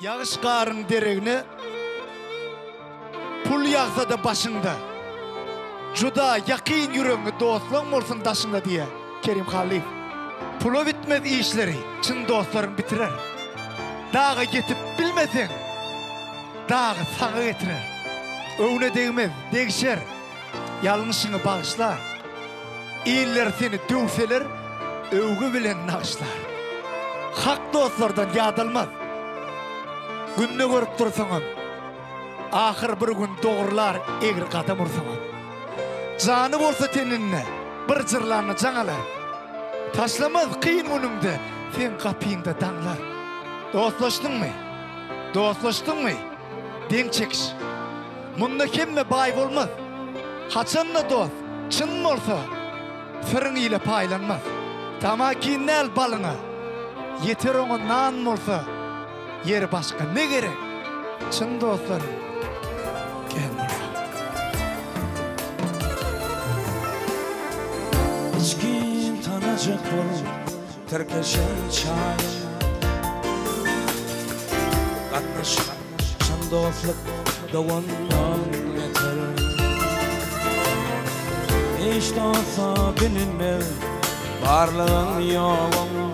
Yağış qarın deregini pul yağsa da başında. Juda yakin yüreğini dostluğun olsun daşında diye Kerim Halif. Pulu bitmez işleri, çın dostların bitirer. Dağı getip bilmesin, dağı sağı getirer. Öğüne değmez, değişer, yanlışını bağışlar. İyiler seni dövseler, övgü bilen nağışlar. Hak dostlardan yadılmaz. Gününü görüp dursanım, ahir bir gün doğrular egir kadam ursanım. Canı olsa teninne, bir cırlarını canala. Taşlamaz kıyın önümde, sen kapıyında danlar. Dostlaştın mı? Dostlaştın mı? Den çekiş. Bunda kemme bay olmaz. Haçanla dost, çın mı olsa, fırın ile paylanmaz. Tamaki nel balına, yeter ona nan mı olsa, yer başka ne gerek? Çın dostlarım, gelmez. Hiç kim tanacak bol, terkeşen çay. Katlaşan dostluk davandan yeter. Hiç dostsa bilinmez, varlığın yoğun.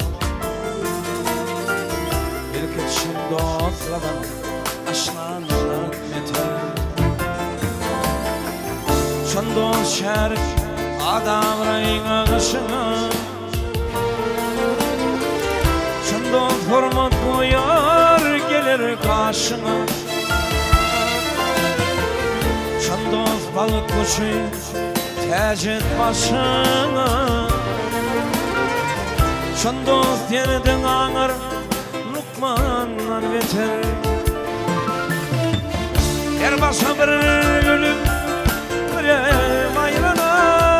Birkeçin dostlardan aşılandan yeter. Şan dost şerik adam rayına kışına. Şan dost hürmet koyar gelir karşına. Şan dost balık kuşu tecet başına. Şan dost yeniden ağır Lukman'dan beter. Yer başa bir ölüm bir aylanar.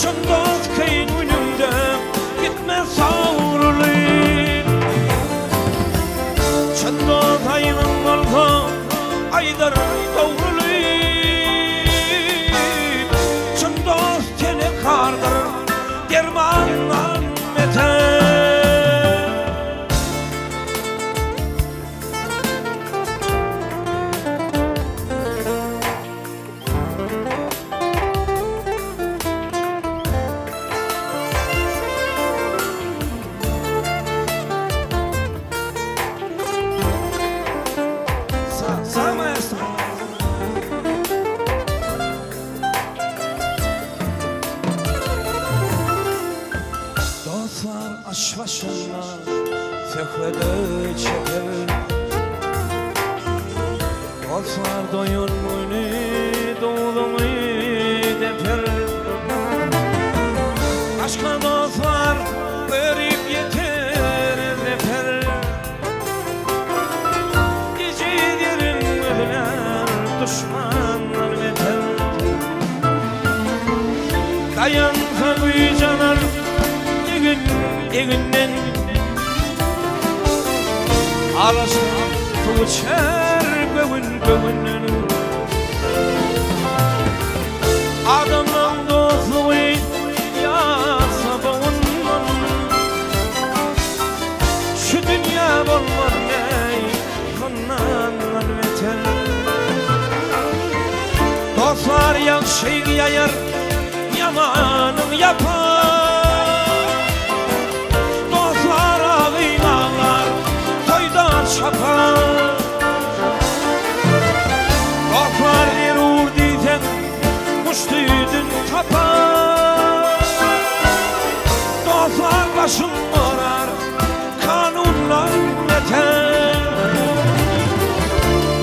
Şan dost kayın önümde gitme savrulur. Şan dost ayının olsa aydar kavrulur. Şan dost tene kardır dermandan beter. Aşvaşınla sehvede çeker. Dostlar doyun boynu doğduğumu deper. Aşka dostlar verip yeter deper. Gece derin ölüler düşmanlar beter. Dayansa bu canar eginden alaştan tuğçer göğünden. Adamın dostluğu yasa bağından. Şu dünya bolmaz ney bundan beter. Dostlar yakşıyı yayar, yamanın yapar. Şapar Korklar erur diyten müştüydün tapar. Dostlar başın morar kanunlar yeter.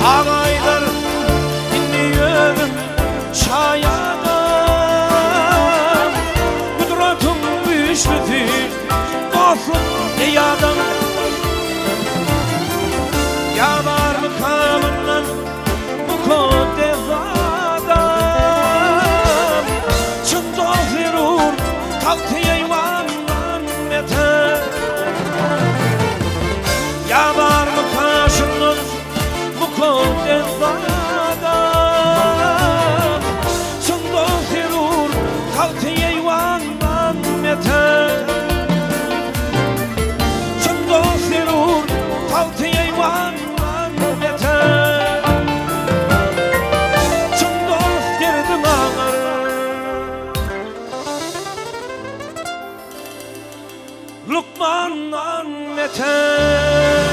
Ağaylar dinliyorum şayadan. ondan beter.